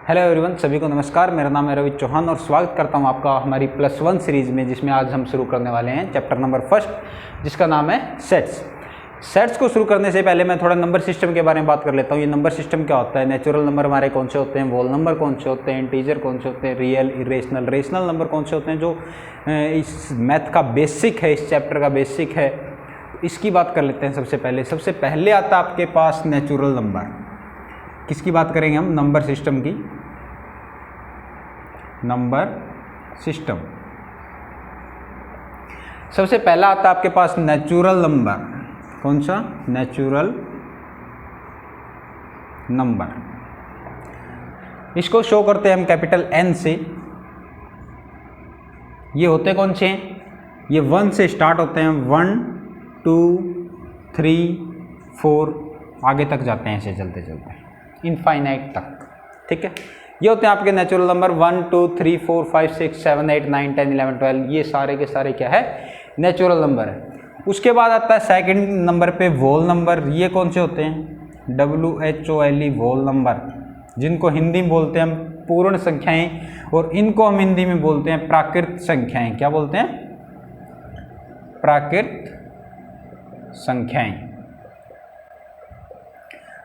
Hello everyone, सभी को नमस्कार। मेरा नाम है रवि चौहान और स्वागत करता हूं आपका हमारी +1 सीरीज़ में, जिसमें आज हम शुरू करने वाले हैं चैप्टर नंबर 1 जिसका नाम है सेट्स। सेट्स को शुरू करने से पहले मैं थोड़ा नंबर सिस्टम के बारे में बात कर लेता हूं। ये नंबर सिस्टम क्या होता है, नेचुरल नंबर हमारे कौन से होते हैं, होल नंबर कौन से होते हैं, इंटीजर कौन से होते हैं, रियल, इरेशनल, रेशनल नंबर कौन से होते हैं, जो इस मैथ का बेसिक है, इस चैप्टर का बेसिक है, इसकी बात कर लेते हैं। सबसे पहले आता है आपके पास नेचुरल नंबर। किसकी बात करेंगे हम? नंबर सिस्टम की। नंबर सिस्टम सबसे पहला आता है आपके पास नेचुरल नंबर। कौन सा? Natural number. इसको शो करते हैं हम कैपिटल N से। ये होते कौन से हैं? ये 1 से स्टार्ट होते हैं। 1 2 3 4 आगे तक जाते हैं, ऐसे चलते चलते इनफाइनाइट तक। ठीक है, ये होते हैं आपके नेचुरल नंबर। 1 2 3 4 5 6 7 8 9 10 11 12, ये सारे के सारे क्या है? नेचुरल नंबर है। उसके बाद आता है सेकंड नंबर पे वोल नंबर। ये कौन से होते हैं? WHOLE, वोल नंबर, जिनको हिंदी में बोलते हैं हम पूर्ण संख्याएं, और इनको हम हिंदी में बोलते हैं प्राकृत संख्याएं। क्या बोलते हैं? प्राकृत संख्याएं।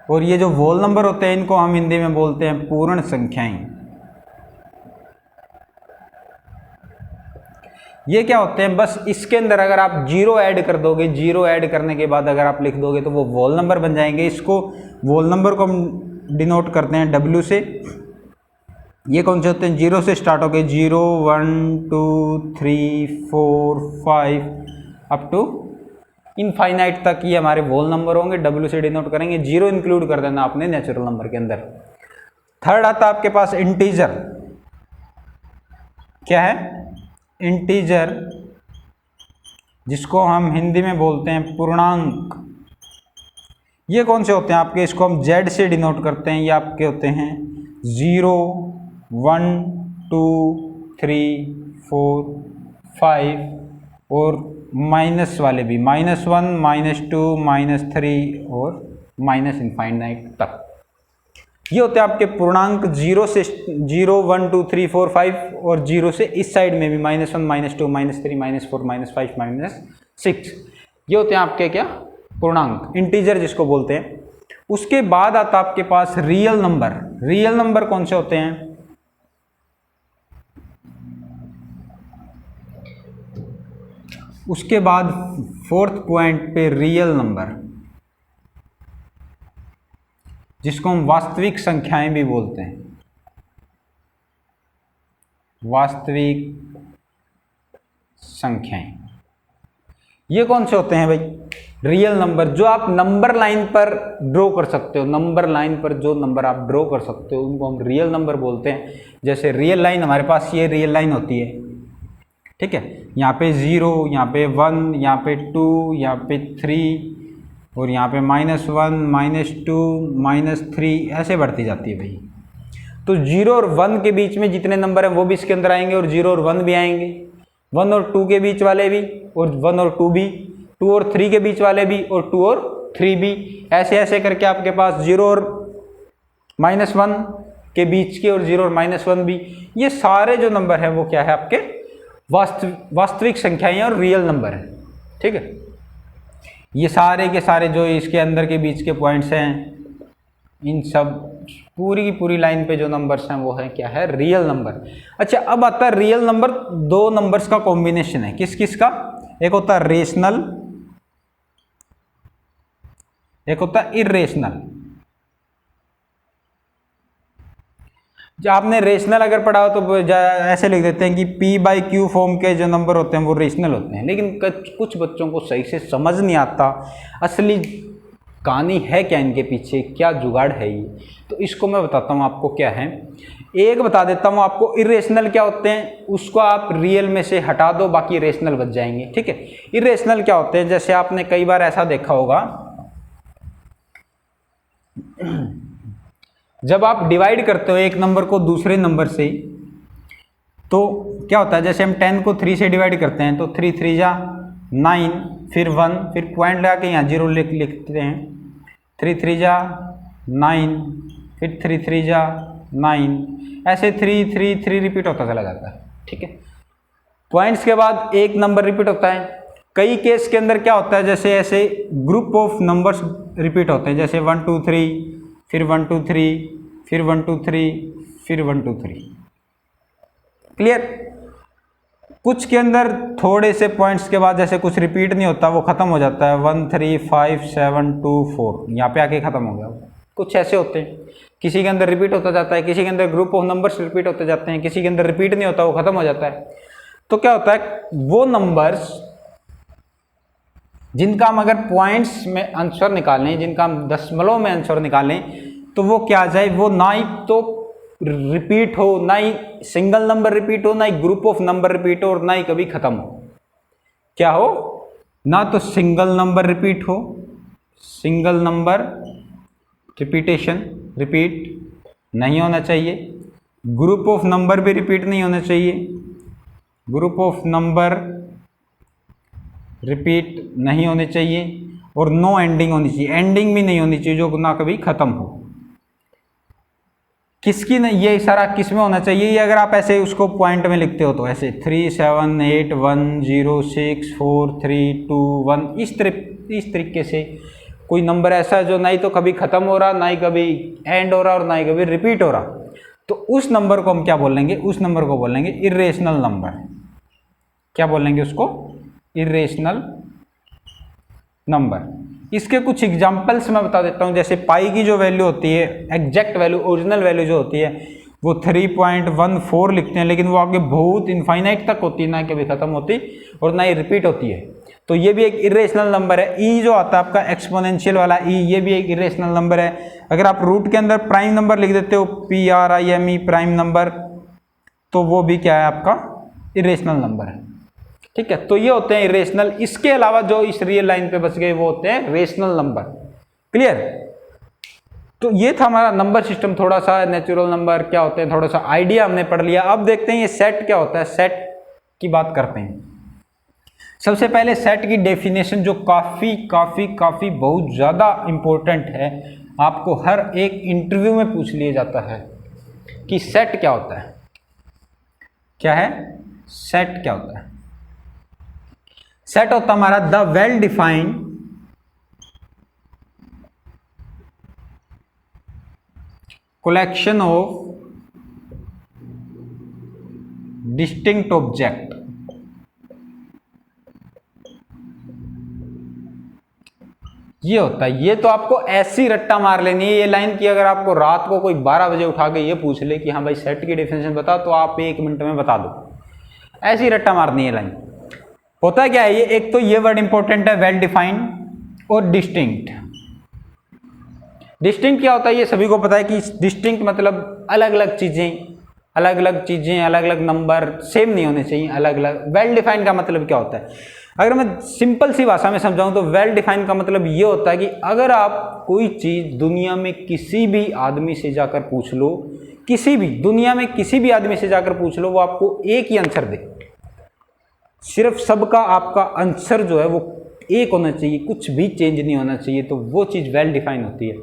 और ये जो वोल नंबर होते हैं इनको हम हिंदी में बोलते हैं पूर्ण संख्याएं। ये क्या होते हैं? बस इसके अंदर अगर आप जीरो ऐड कर दोगे, जीरो ऐड करने के बाद अगर आप लिख दोगे तो वो वोल नंबर बन जाएंगे। इसको वोल नंबर को हम डिनोट करते हैं W से। ये कौन से होते हैं? जीरो से स्टार्ट हो गए, 0 1 2 3 4 5 अप टू इनफाइनाइट तक, ये हमारे वोल नंबर होंगे। W से डिनोट करेंगे। जीरो इंक्लूड कर देना आपने नेचुरल नंबर के अंदर। थर्ड आता है आपके पास इंटीजर। क्या है? इंटीजर, जिसको हम हिंदी में बोलते हैं पूर्णांक। ये कौन से होते हैं आपके? इसको हम Z से डिनोट करते हैं। ये आपके होते हैं 0 1 2 3 4 5, और माइनस वाले भी, -1 -2 -3 और माइनस इनफाइनाइट तक। ये होते हैं आपके पूर्णांक। 0 से 0 1 2 3 4 5, और 0 से इस साइड में भी -1 -2 -3 -4 -5 -6। ये होते हैं आपके क्या? पूर्णांक, इंटीजर जिसको बोलते हैं। उसके बाद आता आपके पास रियल नंबर। रियल नंबर कौन से होते हैं? उसके बाद फोर्थ पॉइंट पे रियल नंबर, जिसको हम वास्तविक संख्याएं भी बोलते हैं। वास्तविक संख्याएं, ये कौन से होते हैं भाई? रियल नंबर, जो आप नंबर लाइन पर ड्रॉ कर सकते हो। नंबर लाइन पर जो नंबर आप ड्रॉ कर सकते हो उनको हम रियल नंबर बोलते हैं। जैसे रियल लाइन, हमारे पास ये रियल लाइन होती है। ठीक है, यहाँ पे 0, यहाँ पे 1, यहाँ पे 2, यहाँ पे 3, और यहाँ पे -1 -2 -3, ऐसे बढ़ती जाती है भाई। तो 0 और 1 के बीच में जितने नंबर हैं वो भी इसके अंदर आएंगे, और 0 और 1 भी आएंगे। 1 और 2 के बीच वाले भी, और 1 और 2 भी, 2 और 3 के बीच वाले भी, और 2 और 3 भी। ऐसे ऐसे करके आपके पास 0 और -1 के बीच के, और 0 और -1 भी, ये सारे जो नंबर हैं वो क्या है? आपके वास्तविक संख्याएं और रियल नंबर है। ठीक है, ये सारे के सारे जो इसके अंदर के बीच के पॉइंट्स हैं, इन सब पूरी की पूरी लाइन पे जो नंबर्स हैं वो है क्या है? Real number. अच्छा, अब आता है रियल नंबर। दो नंबर्स का कॉम्बिनेशन है। किस किस का? एक होता है रेशनल, एक होता है इरेशनल। जो आपने रेशनल अगर पढ़ा हो तो ऐसे लिख देते हैं कि P/Q फॉर्म के जो नंबर होते हैं वो रेशनल होते हैं। लेकिन कुछ बच्चों को सही से समझ नहीं आता असली कहानी है क्या इनके पीछे, क्या जुगाड़ है ये। तो इसको मैं बताता हूँ आपको क्या है। एक बता देता हूँ आपको, इरेशनल क्या होते हैं, उसको आप रियल में से हटा दो, बाकी रेशनल बच जाएंगे। ठीक है, इरेशनल क्या होते हैं? जैसे आपने कई बार ऐसा देखा होगा, जब आप डिवाइड करते हो एक नंबर को दूसरे नंबर से, तो क्या होता है? जैसे हम 10 को 3 से डिवाइड करते हैं तो 3 3 जा 9, फिर 1, फिर पॉइंट लगा के यहाँ 0 लिखते हैं। 3 3 जा 9, फिर 3 3 जा 9, ऐसे 3 3 3 रिपीट होता चला जाता है। ठीक है, पॉइंट्स के बाद एक नंबर रिपीट होता है। कई केस के अंदर क्या होता है, जैसे ऐसे ग्रुप ऑफ नंबर्स रिपीट होते हैं, जैसे 1 2 3, फिर 1 2 3, फिर 1 2 3, फिर 1 2 3। क्लियर। कुछ के अंदर थोड़े से पॉइंट्स के बाद जैसे कुछ रिपीट नहीं होता, वो खत्म हो जाता है 1 3 5 7 2 4, यहाँ पे आके खत्म हो गया। कुछ ऐसे होते हैं, किसी के अंदर रिपीट होता जाता है, किसी के अंदर ग्रुप ऑफ नंबर्स रिपीट होते जाते हैं, किसी के अंदर रिपीट नहीं होता, वो खत्म हो जाता है। तो क्या होता है, वो नंबर्स जिनका हम अगर पॉइंट्स में आंसर निकालें, जिनका हम दशमलव में आंसर निकालें, तो वो क्या आ जाए, वो ना ही तो रिपीट हो, ना ही सिंगल नंबर रिपीट हो, ना ही ग्रुप ऑफ नंबर रिपीट हो, और ना ही कभी खत्म हो। क्या हो, ना तो सिंगल नंबर रिपीट हो, सिंगल नंबर रिपीटेशन रिपीट नहीं होना चाहिए, ग्रुप ऑफ नंबर भी रिपीट नहीं होना चाहिए, ग्रुप ऑफ नंबर रिपीट नहीं होने चाहिए, और नो एंडिंग होनी चाहिए, एंडिंग भी नहीं होनी चाहिए जो ना कभी खत्म हो। किसकी नहीं, ये सारा किस में होना चाहिए, ये अगर आप ऐसे उसको पॉइंट में लिखते हो तो ऐसे 3 7 8 1 0 6 4 3 2 1, इस तरीके से कोई नंबर ऐसा है जो ना ही तो कभी खत्म हो रहा, ना ही कभी एंड हो रहा, और ना ही कभी रिपीट हो रहा, तो उस नंबर को हम क्या बोलेंगे, उस नंबर को बोलेंगे इर्रेशनल नंबर। क्या बोलेंगे उसको, इर्रेशनल नंबर। इसके कुछ एग्जांपल्स मैं बता देता हूं, जैसे पाई की जो वैल्यू होती है, एग्जैक्ट वैल्यू, ओरिजिनल वैल्यू जो होती है, वो 3.14 लिखते हैं, लेकिन वो आगे बहुत इनफाइनाइट तक होती है, ना कभी खत्म होती और ना ही रिपीट होती है। तो ये भी एक इर्रेशनल नंबर है। ई जो आता है आपका एक्सपोनेंशियल वाला ई, ये भी एक इर्रेशनल नंबर है। अगर आप रूट के अंदर प्राइम नंबर लिख देते हो, PRIME प्राइम नंबर, तो वो भी क्या है आपका इर्रेशनल नंबर है। ठीक है, तो ये होते हैं इरेशनल। इसके अलावा जो इस रियल लाइन पे बच गए वो होते हैं रेशनल नंबर। क्लियर। तो ये था हमारा नंबर सिस्टम, थोड़ा सा नेचुरल नंबर क्या होते हैं, थोड़ा सा आइडिया हमने पढ़ लिया। अब देखते हैं ये सेट क्या होता है, सेट की बात करते हैं। सबसे पहले सेट की डेफिनेशन जो काफी बहुत ज्यादा इंपॉर्टेंट है, आपको हर एक इंटरव्यू में पूछ लिया जाता है कि सेट क्या होता है। क्या है सेट, क्या होता है सेट? होता हमारा the well defined collection of distinct object। ये होता है, ये तो आपको ऐसी रट्टा मार लेनी है ये लाइन की, अगर आपको रात को कोई 12 बजे उठा के ये पूछ ले कि हाँ भाई सेट की डेफिनेशन बता, तो आप 1 मिनट में बता दो, ऐसी रट्टा मारनी है लाइन। होता है क्या है ये, एक तो ये वर्ड इंपॉर्टेंट है वेल डिफाइंड और डिस्टिंक्ट। डिस्टिंक्ट क्या होता है ये सभी को पता है कि डिस्टिंक्ट मतलब अलग अलग चीजें, अलग अलग नंबर सेम नहीं होने चाहिए, अलग अलग। वेल डिफाइंड का मतलब क्या होता है, अगर मैं सिंपल सी भाषा में समझाऊं तो वेल डिफाइंड का मतलब ये होता है कि अगर आप कोई चीज दुनिया में किसी भी आदमी से जाकर पूछ लो, किसी भी दुनिया में किसी भी आदमी से जाकर पूछ लो, वो आपको एक ही आंसर दे, सिर्फ सबका आपका आंसर जो है वो एक होना चाहिए, कुछ भी चेंज नहीं होना चाहिए, तो वो चीज वेल डिफाइन होती है।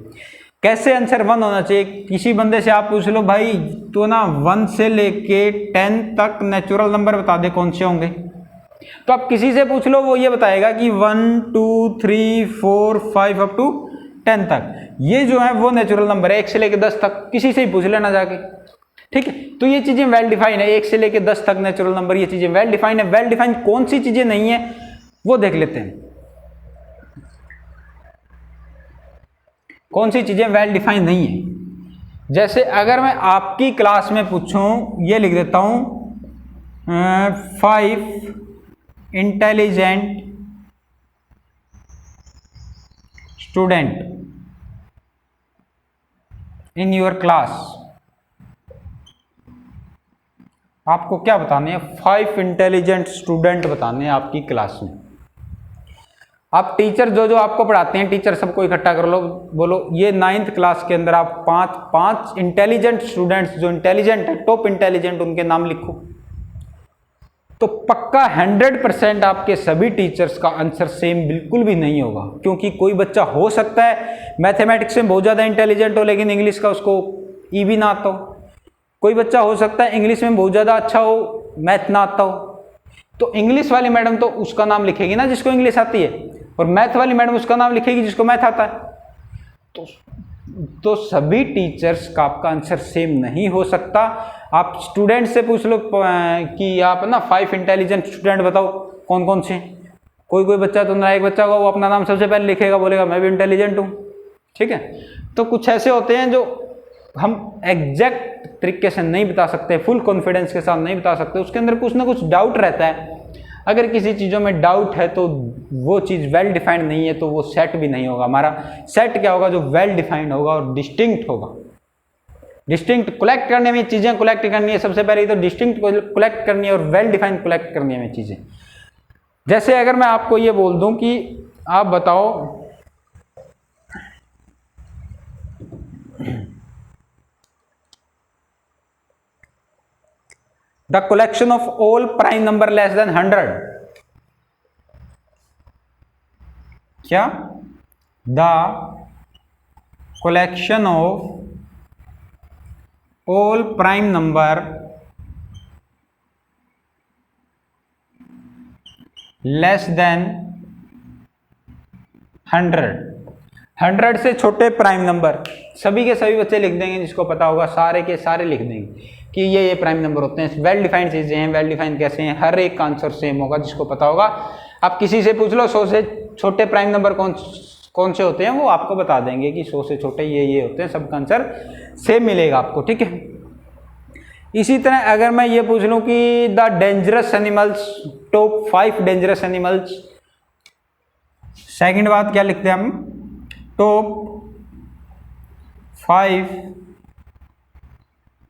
कैसे आंसर 1 होना चाहिए? किसी बंदे से आप पूछ लो भाई तो ना 1 से लेके 10 तक नेचुरल नंबर बता दे कौन से होंगे, तो आप किसी से पूछ लो वो ये बताएगा कि 1 2 3 4 5 अप टू 10 तक, ये जो है वो नेचुरल नंबर है। 1 से लेके 10 तक किसी से ही पूछ लेना जाके, ठीक है। तो ये चीजें वेल डिफाइन है, 1 से लेके 10 तक नेचुरल नंबर, ये चीजें वेल डिफाइन है। वेल डिफाइन कौन सी चीजें नहीं है वो देख लेते हैं, कौन सी चीजें वेल डिफाइन नहीं है। जैसे अगर मैं आपकी क्लास में पूछूं, ये लिख देता हूं 5 intelligent student in your class, आपको क्या बताने हैं? 5 इंटेलिजेंट स्टूडेंट बताने हैं आपकी क्लास में। आप टीचर जो आपको पढ़ाते हैं, टीचर सबको इकट्ठा कर लो, बोलो ये 9th क्लास के अंदर आप 5 इंटेलिजेंट स्टूडेंट्स जो इंटेलिजेंट है, टॉप इंटेलिजेंट, उनके नाम लिखो, तो पक्का 100% आपके सभी टीचर्स का आंसर सेम बिल्कुल भी नहीं होगा। क्योंकि कोई बच्चा हो सकता है मैथमेटिक्स में बहुत ज़्यादा इंटेलिजेंट हो लेकिन इंग्लिश का उसको ई भी ना आता हो, कोई बच्चा हो सकता है इंग्लिश में बहुत ज़्यादा अच्छा हो, मैथ ना आता हो, तो इंग्लिश वाली मैडम तो उसका नाम लिखेगी ना जिसको इंग्लिश आती है, और मैथ वाली मैडम उसका नाम लिखेगी जिसको मैथ आता है। तो सभी टीचर्स का आपका आंसर सेम नहीं हो सकता। आप स्टूडेंट से पूछ लो कि आप ना 5 इंटेलिजेंट स्टूडेंट बताओ कौन कौन से। कोई बच्चा तो ना, एक बच्चा होगा वो अपना नाम सबसे पहले लिखेगा, बोलेगा मैं भी इंटेलिजेंट हूँ, ठीक है। तो कुछ ऐसे होते हैं जो हम एग्जैक्ट तरीके से नहीं बता सकते, फुल कॉन्फिडेंस के साथ नहीं बता सकते, उसके अंदर कुछ ना कुछ डाउट रहता है। अगर किसी चीज़ों में डाउट है तो वो चीज़ वेल डिफाइंड नहीं है, तो वो सेट भी नहीं होगा। हमारा सेट क्या होगा, जो वेल डिफाइंड होगा और डिस्टिंक्ट होगा। डिस्टिंक्ट कलेक्ट करने में चीज़ें कलेक्ट करनी है, सबसे पहले तो डिस्टिंक्ट कलेक्ट करनी है और वेल डिफाइंड कलेक्ट करनी है चीज़ें। जैसे अगर मैं आपको ये बोल दूं कि आप बताओ the collection of all prime number less than 100, क्या the collection of all prime number less than 100 से छोटे प्राइम नंबर, सभी के सभी बच्चे लिख देंगे, जिसको पता होगा सारे के सारे लिख देंगे कि ये प्राइम नंबर होते हैं। वेल डिफाइंड चीज़ें हैं, वेल डिफाइंड कैसे हैं, हर एक का आंसर सेम होगा जिसको पता होगा। आप किसी से पूछ लो 100 से छोटे प्राइम नंबर कौन से होते हैं, वो आपको बता देंगे कि 100 से छोटे ये होते हैं, सबका आंसर सेम मिलेगा आपको, ठीक है। इसी तरह अगर मैं ये पूछ लूँ कि the dangerous animals, top 5 dangerous animals, second बात क्या लिखते हैं हम, टॉप 5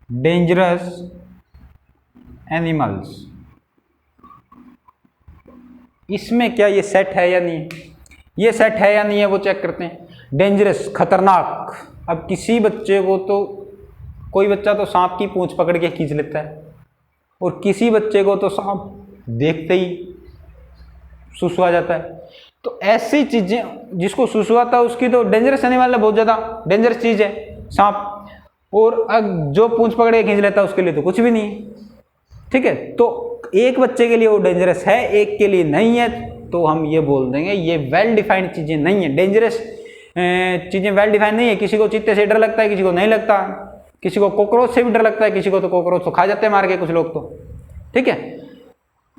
डेंजरस एनिमल्स। इसमें क्या ये सेट है या नहीं, ये सेट है या नहीं है वो चेक करते हैं। डेंजरस, खतरनाक। अब किसी बच्चे को तो, कोई बच्चा तो सांप की पूंछ पकड़ के खींच लेता है, और किसी बच्चे को तो सांप देखते ही सुसु आ जाता है। तो ऐसी चीज़ें, जिसको सुसु आता है उसकी तो डेंजरस एनिमल है, बहुत ज़्यादा डेंजरस चीज़ है सांप, और जो पूंछ पकड़ के खींच लेता है उसके लिए तो कुछ भी नहीं है, ठीक है। तो एक बच्चे के लिए वो डेंजरस है, एक के लिए नहीं है, तो हम ये बोल देंगे ये वेल डिफाइंड चीज़ें नहीं है। डेंजरस चीज़ें वेल डिफाइंड नहीं है। किसी को चीते से डर लगता है, किसी को नहीं लगता, किसी को कॉकरोच से भी डर लगता है, किसी को तो कॉकरोच तो खा जाते हैं मार के कुछ लोग तो, ठीक है।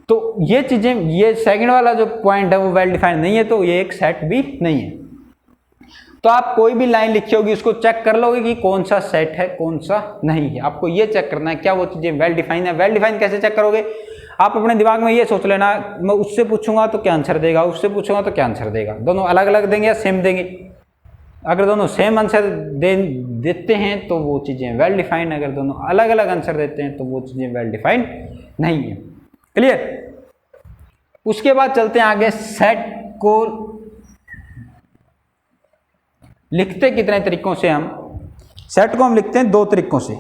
तो ये चीज़ें, ये सेकंड वाला जो पॉइंट है वो वेल डिफाइंड नहीं है, तो ये एक सेट भी नहीं है। तो आप कोई भी लाइन लिखी होगी उसको चेक कर लोगे कि कौन सा सेट है कौन सा नहीं है। आपको ये चेक करना है क्या वो चीज़ें वेल डिफाइंड है। वेल डिफाइंड कैसे चेक करोगे, आप अपने दिमाग में ये सोच लेना, मैं उससे पूछूंगा तो क्या आंसर देगा, उससे पूछूंगा तो क्या आंसर देगा, दोनों अलग अलग देंगे या सेम देंगे। अगर दोनों सेम आंसर देते हैं तो वो चीज़ें वेल डिफाइंड, अगर दोनों अलग अलग आंसर देते हैं तो वो चीज़ें वेल डिफाइंड नहीं है। क्लियर। उसके बाद चलते हैं आगे। सेट को लिखते कितने तरीकों से, हम सेट को हम लिखते हैं 2 तरीकों से।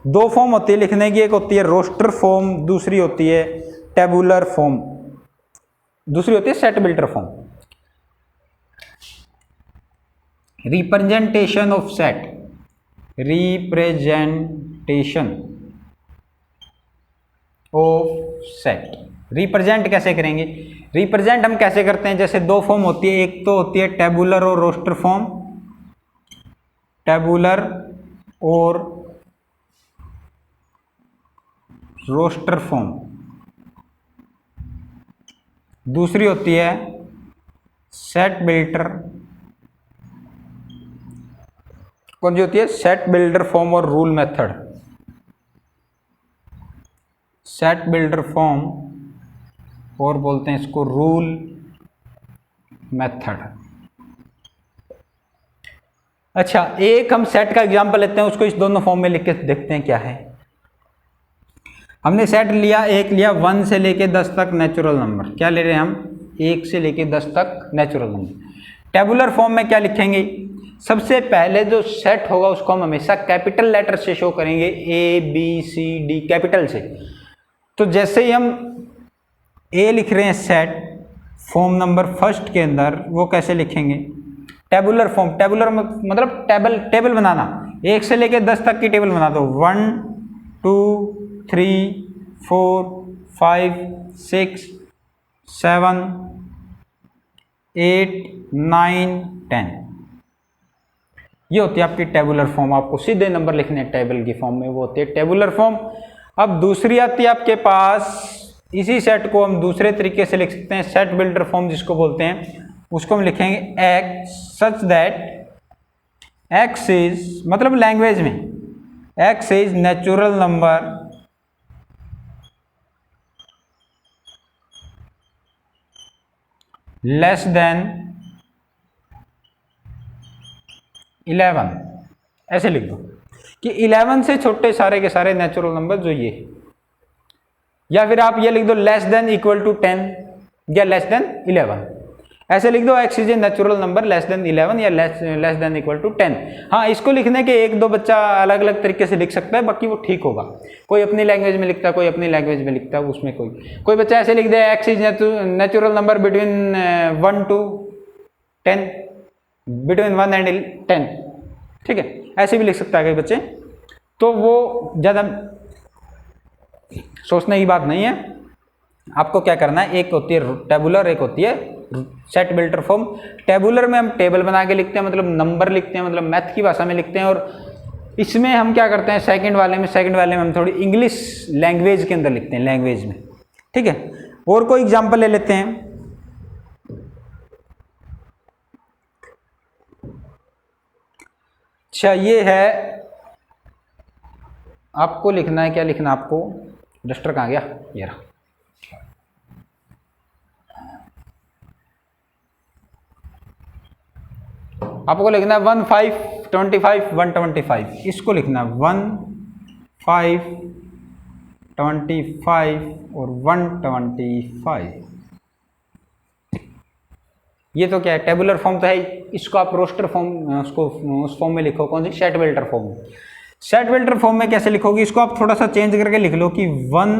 2 फॉर्म होती है लिखने की, एक होती है रोस्टर फॉर्म, दूसरी होती है टेबुलर फॉर्म, दूसरी होती है set builder form. Representation of set, representation of set, represent कैसे करेंगे। रिप्रेजेंट हम कैसे करते हैं, जैसे 2 फॉर्म होती है, एक तो होती है टेबुलर और रोस्टर फॉर्म, टेबुलर और रोस्टर फॉर्म। दूसरी होती है सेट बिल्डर, कौन सी होती है, सेट बिल्डर फॉर्म और rule method. Set builder form और बोलते हैं इसको रूल मेथड। अच्छा, एक हम सेट का एग्जांपल लेते हैं, उसको इस दोनों फॉर्म में लिख के देखते हैं क्या है। हमने सेट लिया, एक लिया 1 से लेके 10 तक नेचुरल नंबर। क्या ले रहे हैं हम, 1 से लेके 10 तक नेचुरल नंबर। टेबुलर फॉर्म में क्या लिखेंगे, सबसे पहले जो सेट होगा उसको हम हमेशा कैपिटल लेटर से शो करेंगे, ABCD कैपिटल से। तो जैसे ही हम A लिख रहे हैं सेट फॉर्म नंबर फर्स्ट के अंदर, वो कैसे लिखेंगे, टेबुलर फॉर्म। टेबुलर मतलब टेबल बनाना, 1 से लेके 10 तक की टेबल बना दो, 1 2 3 4 5 6 7 8 9 10। ये होती है आपकी टेबुलर फॉर्म। आपको सीधे नंबर लिखने हैं टेबल की फॉर्म में, वो होती है टेबुलर फॉर्म। अब दूसरी आती है आपके पास, इसी सेट को हम दूसरे तरीके से लिख सकते हैं, सेट बिल्डर फॉर्म जिसको बोलते हैं। उसको हम लिखेंगे x such that x is, मतलब लैंग्वेज में x is natural number less than 11। ऐसे लिख दो कि 11 से छोटे सारे के सारे नेचुरल नंबर जो ये, या फिर आप ये लिख दो लेस देन इक्वल टू 10 या लेस देन 11। ऐसे लिख दो x is a natural number less than 11 या लेस देन इक्वल टू 10। हाँ, इसको लिखने के एक दो बच्चा अलग अलग तरीके से लिख सकता है, बाकी वो ठीक होगा। कोई अपनी लैंग्वेज में लिखता है, कोई अपनी लैंग्वेज में लिखता है, उसमें कोई बच्चा ऐसे लिख दे x is natural number between 1 to 10, between 1 and 10, ठीक है, ऐसे भी लिख सकता है कई बच्चे। तो वो ज़्यादा सोचने की बात नहीं है। आपको क्या करना है, एक होती है टेबुलर, एक होती है सेट बिल्डर फॉर्म। टेबुलर में हम टेबल बना के लिखते हैं, मतलब नंबर लिखते हैं, मतलब मैथ की भाषा में लिखते हैं। और इसमें हम क्या करते हैं, सेकंड वाले में हम थोड़ी इंग्लिश लैंग्वेज के अंदर लिखते हैं, लैंग्वेज में, ठीक है। और कोई एग्जांपल ले लेते हैं। अच्छा, ये है, आपको लिखना है, क्या लिखना है आपको, डस्टर कहाँ गया, ये रहा। आपको लिखना है 1 5 25 125। इसको लिखना है 1 5 25 और 125। ये तो क्या है, टेबुलर फॉर्म तो है। इसको आप रोस्टर फॉर्म, उसको उस फॉर्म में लिखो, कौन सी, set builder form. Set builder form में कैसे लिखोगे, इसको आप थोड़ा सा चेंज करके लिख लो कि 1,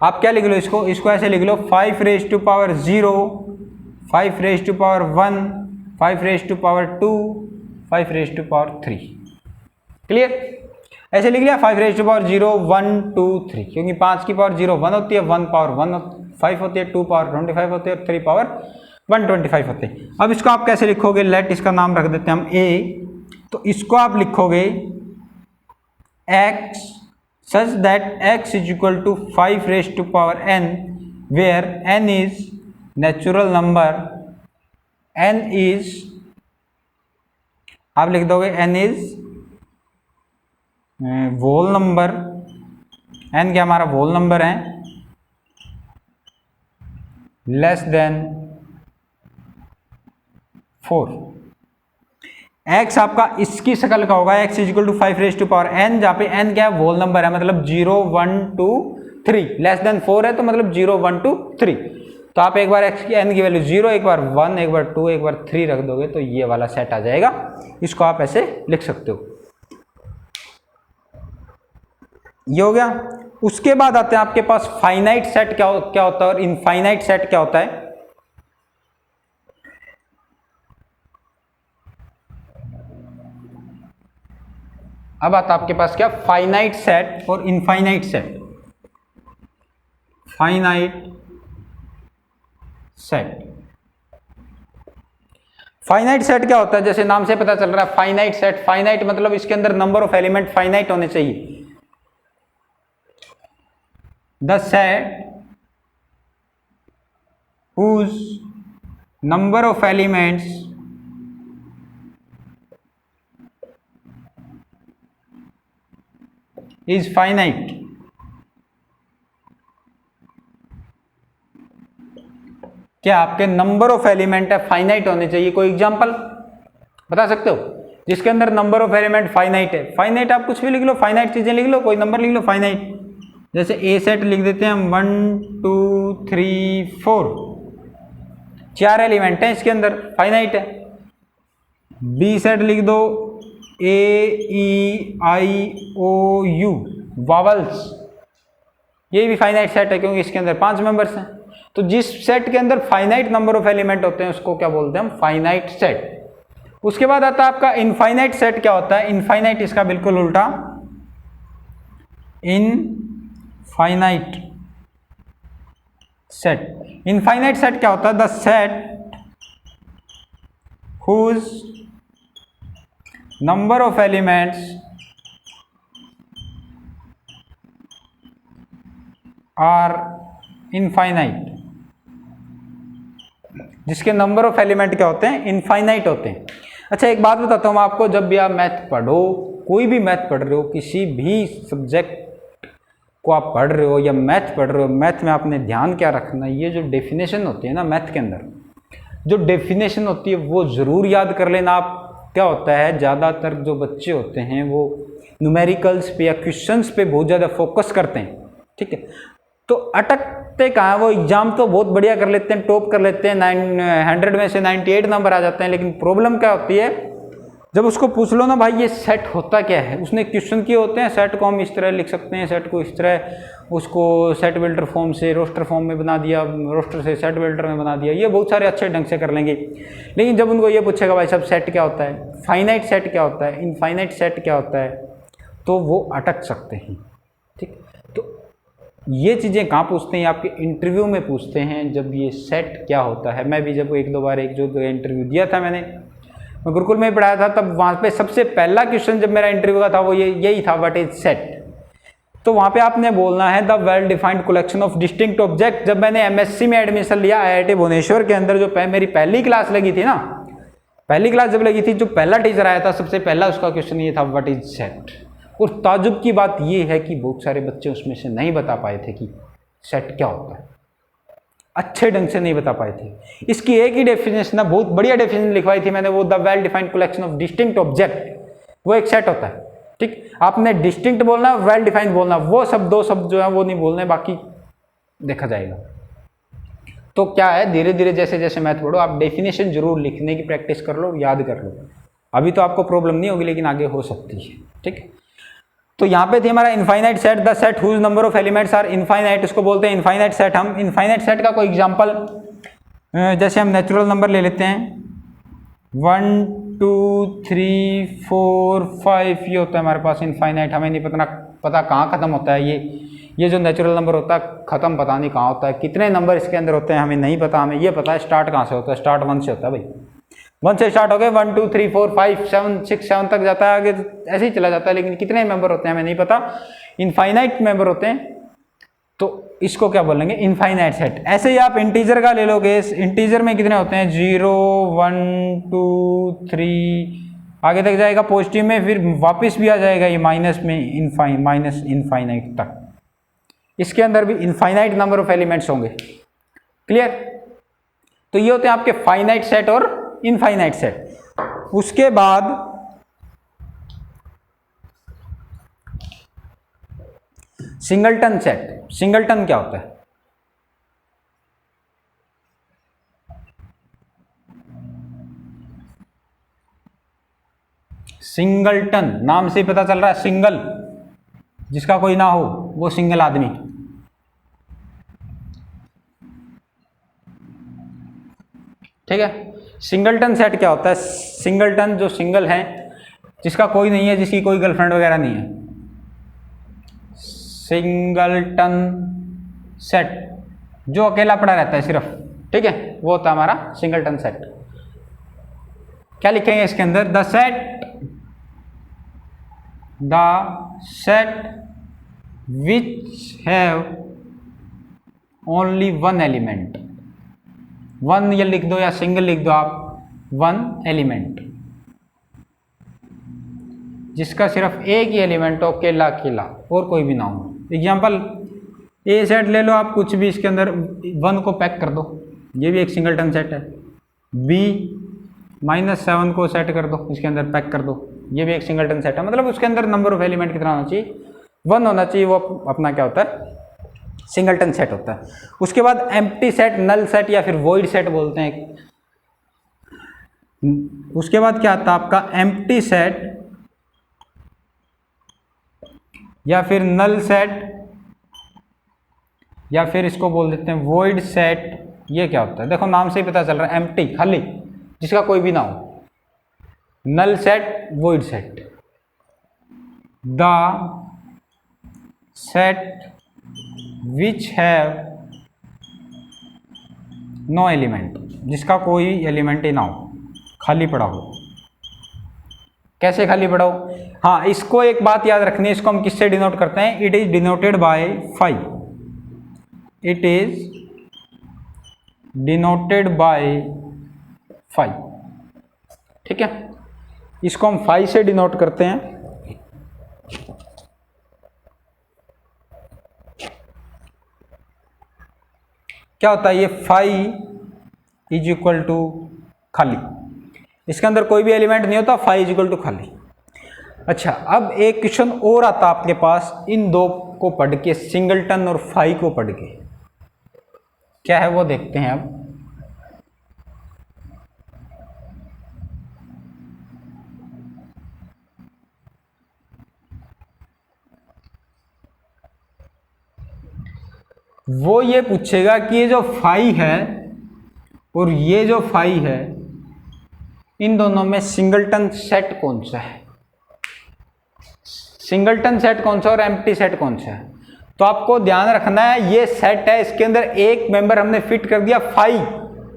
आप क्या लिख लो, इसको ऐसे लिख लो 5 raised to power 0, 5 raised to power 1, 5 raised to power 2, 5 raised to power 3। Clear, ऐसे लिख लिया 5 raised to power 0 1 2 3, क्योंकि 5 की पावर 0 1 होती है, 1 पावर 1 5 होती है, 2 पावर 25 होती है, और 3 पावर 125 होते हैं। अब इसको आप कैसे लिखोगे, लेट इसका नाम रख देते हैं हम a। तो इसको आप लिखोगे x such that x is equal to 5 raised to power n, where n is natural number, n is, आप लिख दोगे n is whole number, n क्या हमारा whole नंबर है, लेस देन 4। x आपका इसकी शक्ल का होगा, x is equal to 5 raise to power n, जहाँ पे n क्या है, होल नंबर है, मतलब 0 1 2 3, लेस देन 4 है तो मतलब 0 1 2 3। तो आप एक बार x की n की वैल्यू 0, एक बार 1, एक बार 2, एक बार 3 रख दोगे तो ये वाला सेट आ जाएगा। इसको आप ऐसे लिख सकते हो। ये हो गया। उसके बाद आते हैं आपके पास फाइनाइट सेट क्या होता है और इनफाइनाइट सेट क्या होता है। अब आता आपके पास क्या, फाइनाइट सेट और infinite set. Finite set, finite set क्या होता है, जैसे नाम से पता चल रहा है फाइनाइट सेट, फाइनाइट मतलब इसके अंदर नंबर ऑफ एलिमेंट फाइनाइट होने चाहिए। The set whose number of elements is finite, क्या आपके नंबर ऑफ एलिमेंट है फाइनाइट होने चाहिए। कोई एग्जांपल बता सकते हो जिसके अंदर नंबर ऑफ एलिमेंट फाइनाइट है। फाइनाइट आप कुछ भी लिख लो, फाइनाइट चीजें लिख लो, कोई नंबर लिख लो फाइनाइट। जैसे ए सेट लिख देते हैं हम 1 2 3 4, 4 एलिमेंट हैं इसके अंदर, फाइनाइट है। बी सेट लिख दो AEIOU वावल्स, ये भी फाइनाइट सेट है क्योंकि इसके अंदर 5 मेंबर्स हैं। तो जिस सेट के अंदर फाइनाइट नंबर ऑफ एलिमेंट होते हैं उसको क्या बोलते हैं हम, फाइनाइट सेट। उसके बाद आता है आपका इनफाइनाइट सेट। क्या होता है इनफाइनाइट? इसका बिल्कुल उल्टा, इनफाइनाइट सेट। इनफाइनाइट सेट क्या होता है? The set whose number of elements are infinite, जिसके नंबर ऑफ एलिमेंट क्या होते हैं? इनफाइनाइट होते हैं। अच्छा एक बात बताता हूँ आपको, जब भी आप मैथ पढ़ो, कोई भी मैथ पढ़ रहे हो, किसी भी सब्जेक्ट को आप पढ़ रहे हो या मैथ पढ़ रहे हो, मैथ में आपने ध्यान क्या रखना है, ये जो डेफिनेशन होती है ना मैथ के अंदर, जो डेफिनेशन होती है वो ज़रूर याद कर लेना आप। क्या होता है, ज़्यादातर जो बच्चे होते हैं वो न्यूमेरिकल्स पे या क्वेश्चंस पे बहुत ज़्यादा फोकस करते हैं, ठीक है, तो अटकते कहाँ, वो एग्जाम तो बहुत बढ़िया कर लेते हैं, टॉप कर लेते हैं, 100 में से 98 नंबर आ जाते हैं, लेकिन प्रॉब्लम क्या होती है, जब उसको पूछ लो ना भाई ये सेट होता क्या है, उसने क्वेश्चन किए होते हैं, सेट को हम इस तरह लिख सकते हैं, सेट को इस तरह, उसको सेट बिल्डर फॉर्म से रोस्टर फॉर्म में बना दिया, रोस्टर से सेट बिल्डर में बना दिया, ये बहुत सारे अच्छे ढंग से कर लेंगे। लेकिन जब उनको ये पूछेगा भाई साहब सेट क्या होता है, फाइनाइट सेट क्या होता है, इनफाइनाइट सेट क्या होता है, तो वो अटक सकते हैं। ठीक, तो ये चीज़ें कहाँ पूछते हैं? आपके इंटरव्यू में पूछते हैं, जब ये सेट क्या होता है। मैं भी जब एक दो बार जो इंटरव्यू दिया था, मैं गुरुकुल में पढ़ाया था, तब वहाँ पे सबसे पहला क्वेश्चन जब मेरा इंटरव्यू का था वो यही था, व्हाट इज सेट। तो वहाँ पे आपने बोलना है the well defined collection of distinct object. जब मैंने एमएससी में एडमिशन लिया IIT भुवनेश्वर के अंदर, जो मेरी पहली क्लास लगी थी ना, पहली क्लास जब लगी थी, जो पहला टीचर आया था सबसे पहला उसका क्वेश्चन ये था, व्हाट इज सेट। और ताजुब की बात ये है कि बहुत सारे बच्चे उसमें से नहीं बता पाए थे कि सेट क्या होता है, अच्छे ढंग से नहीं बता पाए थे। इसकी एक ही डेफिनेशन है, बहुत बढ़िया डेफिनेशन लिखवाई थी मैंने, वो the well defined collection of distinct object, वो एक सेट होता है। ठीक, आपने डिस्टिंक्ट बोलना, वेल डिफाइंड बोलना, वो सब दो शब्द जो है वो नहीं बोलने, बाकी देखा जाएगा। तो क्या है, धीरे धीरे जैसे जैसे मैथ पढ़ो आप डेफिनेशन जरूर लिखने की प्रैक्टिस कर लो, याद कर लो। अभी तो आपको प्रॉब्लम नहीं होगी, लेकिन आगे हो सकती है। ठीक, तो यहाँ पे थी हमारा infinite set, the set whose number of elements are infinite, उसको बोलते हैं इनफाइनाइट सेट। हम इनफाइनाइट सेट का कोई एग्जांपल, जैसे हम नेचुरल नंबर ले लेते हैं, 1 2 3 4 5, ये होता है हमारे पास इनफाइनाइट। हमें नहीं पता कहाँ खत्म होता है ये जो नेचुरल नंबर होता है, खत्म पता नहीं कहाँ होता है, कितने नंबर इसके अंदर होते हैं हमें नहीं पता। हमें ये पता है स्टार्ट कहाँ से होता है, स्टार्ट 1 से होता है भाई, 1 से स्टार्ट हो गए, 1 2 3 4 5 7 6 7 तक जाता है, आगे ऐसे ही चला जाता है, लेकिन कितने मेंबर होते हैं हमें नहीं पता, इनफाइनाइट मेंबर होते हैं, तो इसको क्या बोलेंगे, इनफाइनाइट सेट। ऐसे ही आप इंटीजर का ले लोगे, इंटीजर में कितने होते हैं, 0 1 2 3 आगे तक जाएगा पॉजिटिव में, फिर वापस भी आ जाएगा ये माइनस में, माइनस इनफाइनाइट तक। इसके अंदर भी इनफाइनाइट नंबर ऑफ एलिमेंट्स होंगे। क्लियर? तो ये होते हैं आपके फाइनाइट सेट और इनफाइनाइट सेट। उसके बाद सिंगलटन सेट। सिंगलटन क्या होता है? सिंगलटन नाम से पता चल रहा है, सिंगल, जिसका कोई ना हो वो सिंगल आदमी। ठीक है, सिंगलटन सेट क्या होता है? सिंगलटन जो सिंगल है, जिसका कोई नहीं है, जिसकी कोई गर्लफ्रेंड वगैरह नहीं है, सिंगलटन सेट जो अकेला पड़ा रहता है सिर्फ, ठीक है, वो होता है हमारा सिंगलटन सेट। क्या लिखेंगे इसके अंदर? The set which have only one element, one ये लिख दो या सिंगल लिख दो आप, वन एलिमेंट, जिसका सिर्फ एक ही एलिमेंट हो, अकेला अकेला, और कोई भी ना हो। एग्जाम्पल ए सेट ले लो आप, कुछ भी इसके अंदर 1 को पैक कर दो, ये भी एक सिंगलटन सेट है। बी -7 को सेट कर दो, इसके अंदर पैक कर दो, ये भी एक सिंगलटन सेट है। मतलब उसके अंदर नंबर ऑफ एलिमेंट कितना होना चाहिए? 1 होना चाहिए, वो अपना क्या होता है, सिंगलटन सेट होता है। उसके बाद एम्प्टी सेट, नल सेट या फिर वॉइड सेट बोलते हैं। उसके बाद क्या आता है आपका, एम्प्टी सेट या फिर नल सेट, या फिर इसको बोल देते हैं वॉइड सेट। ये क्या होता है? देखो नाम से ही पता चल रहा है, एम्प्टी, खाली, जिसका कोई भी ना हो। null set, void set. The set which have no element, जिसका कोई एलिमेंट ही ना हो, खाली पड़ा हो। कैसे खाली पड़ा हो? हाँ, इसको एक बात याद रखनी है, इसको हम किससे डिनोट करते हैं? It is denoted by phi. It is denoted by phi. ठीक है, इसको हम फाई से डिनोट करते हैं। क्या होता है ये? फाई इज इक्वल टू खाली, इसके अंदर कोई भी एलिमेंट नहीं होता, फाई इज इक्वल टू खाली। अच्छा, अब एक क्वेश्चन और आता आपके पास इन दो को पढ़ के, सिंगलटन और फाई को पढ़ के, क्या है वो देखते हैं अब। वो ये पूछेगा कि ये जो फाई है और ये जो फाई है, इन दोनों में सिंगलटन सेट कौन सा है? सिंगलटन सेट कौन सा और एम्प्टी सेट कौन सा है? तो आपको ध्यान रखना है, ये सेट है, इसके अंदर एक मेंबर हमने फिट कर दिया फाई।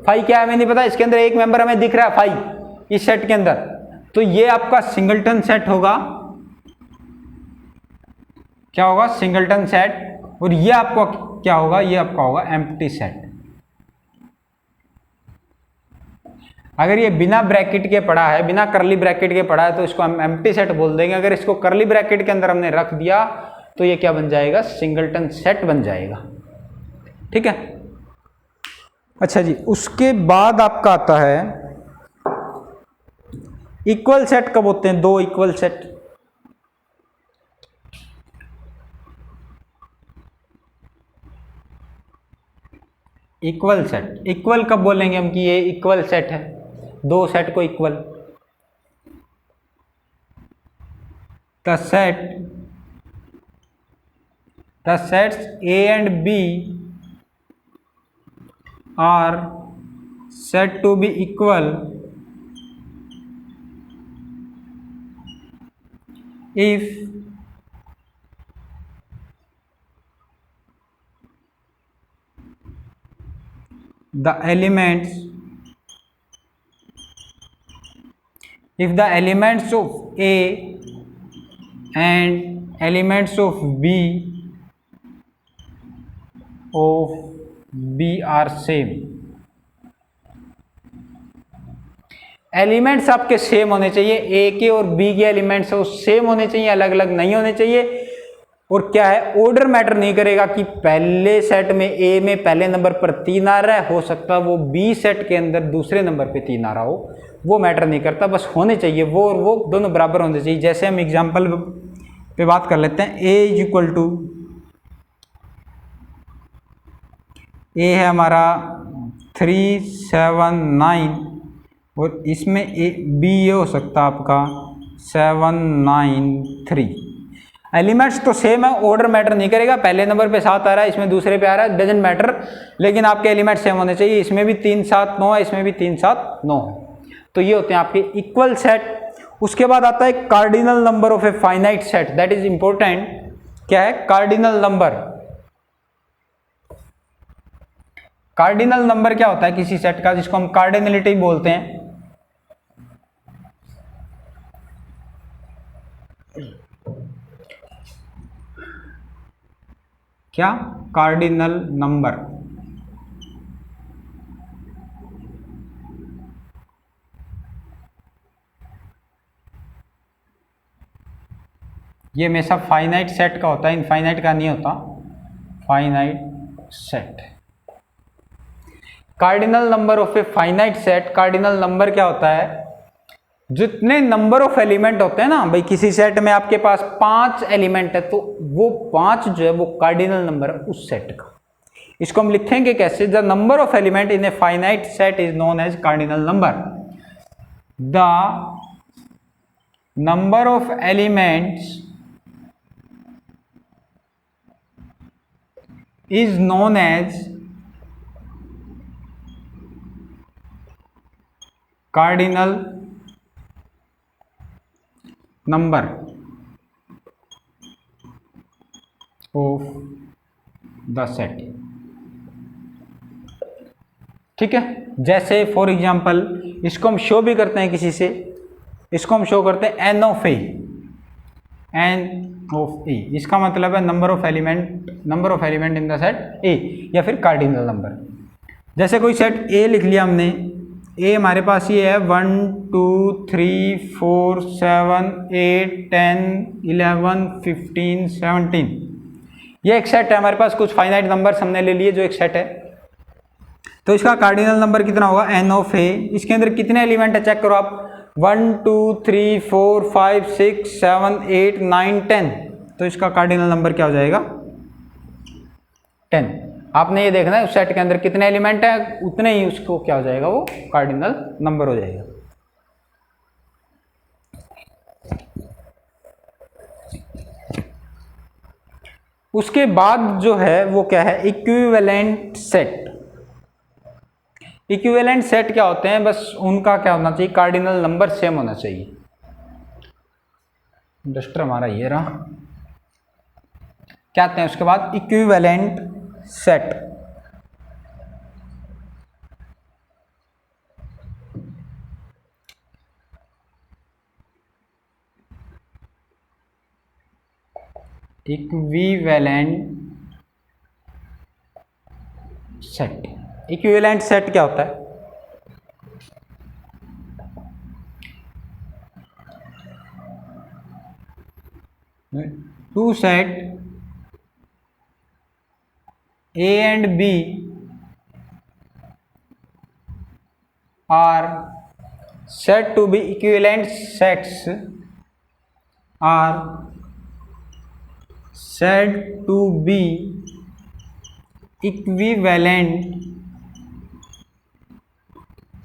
फाई क्या है हमें नहीं पता, इसके अंदर एक मेंबर हमें दिख रहा है फाई इस सेट के अंदर, तो ये आपका सिंगलटन सेट होगा। क्या होगा? Singleton set. और ये आपको क्या होगा? ये आपका होगा एम्प्टी सेट। अगर ये बिना ब्रैकेट के पड़ा है, बिना करली ब्रैकेट के पड़ा है, तो इसको हम एम्प्टी सेट बोल देंगे। अगर इसको करली ब्रैकेट के अंदर हमने रख दिया तो ये क्या बन जाएगा? सिंगलटन सेट बन जाएगा। ठीक है। अच्छा जी, उसके बाद आपका आता है इक्वल सेट। कब होते हैं दो equal set? Equal set, equal कब बोलेंगे हम कि ये इक्वल सेट है? दो सेट को equal. The sets A and B are said to be equal if the elements of A and elements of B are same। Elements आपके same होने चाहिए, ए के और बी के एलिमेंट्स वो सेम होने चाहिए, अलग अलग नहीं होने चाहिए। और क्या है? ऑर्डर मैटर नहीं करेगा कि पहले सेट में ए में पहले नंबर पर 3 आ रहा है, हो सकता है वो बी सेट के अंदर दूसरे नंबर पे 3 आ रहा हो, वो मैटर नहीं करता। बस होने चाहिए वो और वो दोनों बराबर होने चाहिए। जैसे हम एग्जाम्पल पे बात कर लेते हैं, ए इज इक्वल टू, ए है हमारा 3 7 9 और इसमें ए बी ये हो सकता है आपका 7 9 3। एलिमेंट्स तो सेम है, ऑर्डर मैटर नहीं करेगा, पहले नंबर पे 7 आ रहा है, इसमें दूसरे पे आ रहा है, डजेंट मैटर, लेकिन आपके एलिमेंट सेम होने चाहिए। इसमें भी 3 7 9 है, इसमें भी 3 7 9 है। तो ये होते हैं आपके इक्वल सेट। उसके बाद आता है cardinal number of A finite set, that is important. क्या है? Cardinal number. कार्डिनल नंबर क्या होता है किसी सेट का, जिसको हम कार्डिनलिटी बोलते हैं। क्या? Cardinal number. ये हमेशा फाइनाइट सेट का होता है, इनफाइनाइट का नहीं होता, finite set. Cardinal number of A finite set, cardinal number क्या होता है? जितने नंबर ऑफ एलिमेंट होते हैं ना भाई, किसी सेट में आपके पास 5 एलिमेंट है, तो वो 5 जो है वो कार्डिनल नंबर है उस सेट का। इसको हम लिखेंगे कैसे? The number of element in a finite set is known as cardinal number. The number of elements is known as cardinal number of the set. ठीक है, जैसे फॉर एग्जाम्पल इसको हम शो भी करते हैं किसी से, इसको हम शो करते हैं n of A, n of A, इसका मतलब है number of element in the set A, या फिर कार्डिनल नंबर। जैसे कोई सेट ए लिख लिया हमने, ए हमारे पास ये है 1 2 3 4 7 8 10 11 15 17, ये एक सेट है हमारे पास, कुछ फाइनाइट नंबर्स हमने ले लिए जो एक सेट है। तो इसका कार्डिनल नंबर कितना होगा, एन ऑफ ए। इसके अंदर कितने एलिमेंट है चेक करो आप, 1 2 3 4 5 6 7 8 9 10, तो इसका कार्डिनल नंबर क्या हो जाएगा, 10। आपने ये देखना है उस सेट के अंदर कितने एलिमेंट है, उतने ही उसको क्या हो जाएगा, वो कार्डिनल नंबर हो जाएगा। उसके बाद जो है वो क्या है, इक्विवेलेंट सेट। इक्विवेलेंट सेट क्या होते हैं, बस उनका क्या होना चाहिए, कार्डिनल नंबर सेम होना चाहिए। डस्टर हमारा ये रहा। क्या आते हैं उसके बाद, equivalent set. Equivalent set, equivalent set क्या होता है, two set A and B are said to be equivalent sets, are said to be equivalent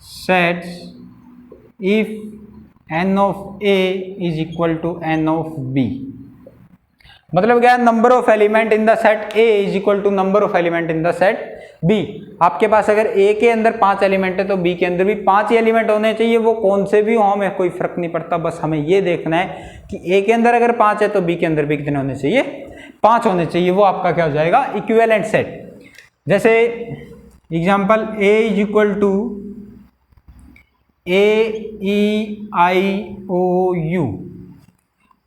sets if n of A is equal to n of B। मतलब क्या है, number of element in the set A is equal to number of element in the set B. आपके पास अगर ए के अंदर 5 element है तो बी के अंदर भी 5 ही एलिमेंट होने चाहिए, वो कौन से भी हो हमें कोई फर्क नहीं पड़ता, बस हमें ये देखना है कि ए के अंदर अगर 5 है तो बी के अंदर भी कितने होने चाहिए, 5 होने चाहिए, वो आपका क्या हो जाएगा, इक्विवेलेंट सेट। जैसे example A is equal to AEIOU,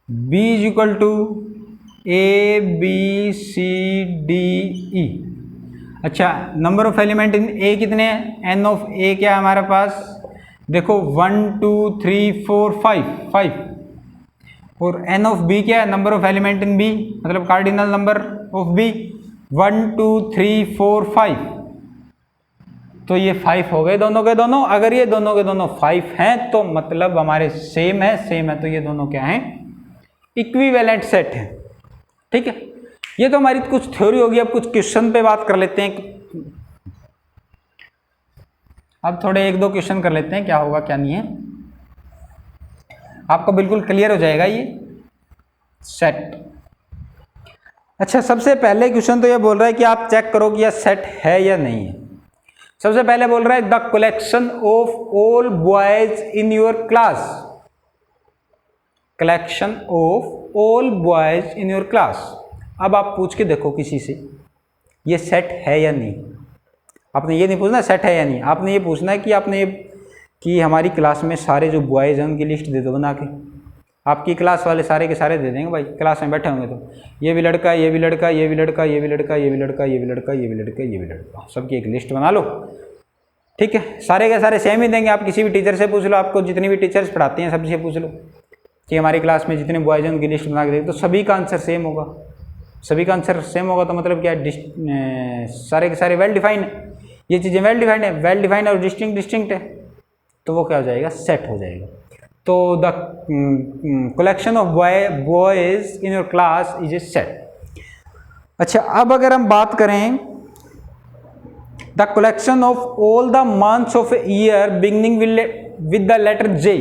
B is equal to ABCDE। अच्छा, number of element in A कितने हैं, एन ऑफ ए क्या है हमारे पास, देखो 1 2 3 4 5, और एन ऑफ बी क्या है, number of element in B, मतलब कार्डिनल नंबर ऑफ बी 1 2 3 4 5। तो ये 5 हो गए दोनों के दोनों। अगर ये दोनों के दोनों 5 हैं तो मतलब हमारे सेम है, तो ये दोनों क्या हैं, इक्विवेलेंट सेट है। ठीक है, ये तो हमारी कुछ थ्योरी होगी। अब कुछ क्वेश्चन पे बात कर लेते हैं। अब थोड़े 1-2 क्वेश्चन कर लेते हैं, क्या होगा क्या नहीं है, आपको बिल्कुल क्लियर हो जाएगा ये सेट। अच्छा, सबसे पहले क्वेश्चन तो ये बोल रहा है कि आप चेक करो कि यह सेट है या नहीं है। सबसे पहले बोल रहा है the collection of all boys in your class, collection of all boys in your class. अब आप पूछ के देखो किसी से ये सेट है या नहीं। आपने ये नहीं पूछना सेट है या नहीं, आपने ये पूछना है कि आपने ये कि हमारी क्लास में सारे जो बॉयज़ हैं उनकी लिस्ट दे दो बना के। आपकी क्लास वाले सारे के सारे दे देंगे भाई, क्लास में बैठे होंगे तो ये भी लड़का, ये भी लड़का, ये भी लड़का, ये भी लड़का, ये भी लड़का, ये भी लड़का, ये भी लड़का, ये भी लड़का, सबकी एक लिस्ट बना लो। ठीक है, सारे के सारे सेम ही देंगे। आप किसी भी टीचर से पूछ लो, आपको जितनी भी टीचर्स पढ़ाती हैं सबसे पूछ लो कि हमारी क्लास में जितने बॉयज़ हैं उनकी लिस्ट बना के दे, तो सभी का आंसर सेम होगा। सभी का आंसर सेम होगा तो मतलब क्या है, सारे के सारे वेल डिफाइंड है, ये चीज़ें वेल डिफाइंड है, वेल डिफाइंड और डिस्टिंक्ट है, तो वो क्या हो जाएगा, सेट हो जाएगा। तो the collection of boys in your class is a set. अच्छा, अब अगर हम बात करें the collection of all the months of a year beginning with the letter J,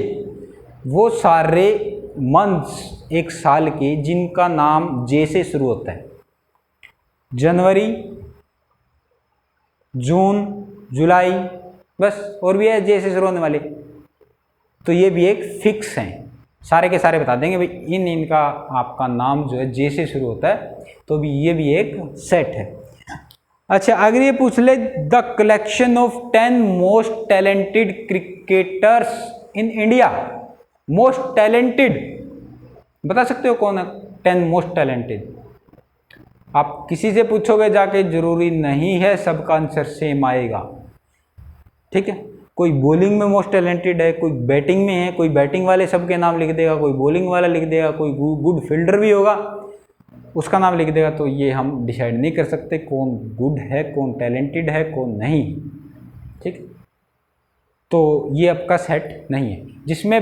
वो सारे मंथ्स एक साल के जिनका नाम जे से शुरू होता है, जनवरी, जून, जुलाई, बस और भी है जे से शुरू होने वाले, तो ये भी एक फिक्स हैं। सारे के सारे बता देंगे भाई, इनका आपका नाम जो है जे से शुरू होता है, तो भी ये भी एक सेट है। अच्छा, अगर ये पूछ ले the collection of 10 most talented cricketers in India, most talented बता सकते हो कौन है 10 मोस्ट टैलेंटेड? आप किसी से पूछोगे जाके, जरूरी नहीं है सबका आंसर सेम आएगा, ठीक है। कोई बॉलिंग में मोस्ट टैलेंटेड है, कोई बैटिंग में है, कोई बैटिंग वाले सबके नाम लिख देगा, कोई बॉलिंग वाला लिख देगा, कोई गुड फील्डर भी होगा उसका नाम लिख देगा। तो ये हम डिसाइड नहीं कर सकते कौन गुड है, कौन टैलेंटेड है, कौन नहीं, ठीक। तो ये आपका सेट नहीं है। जिसमें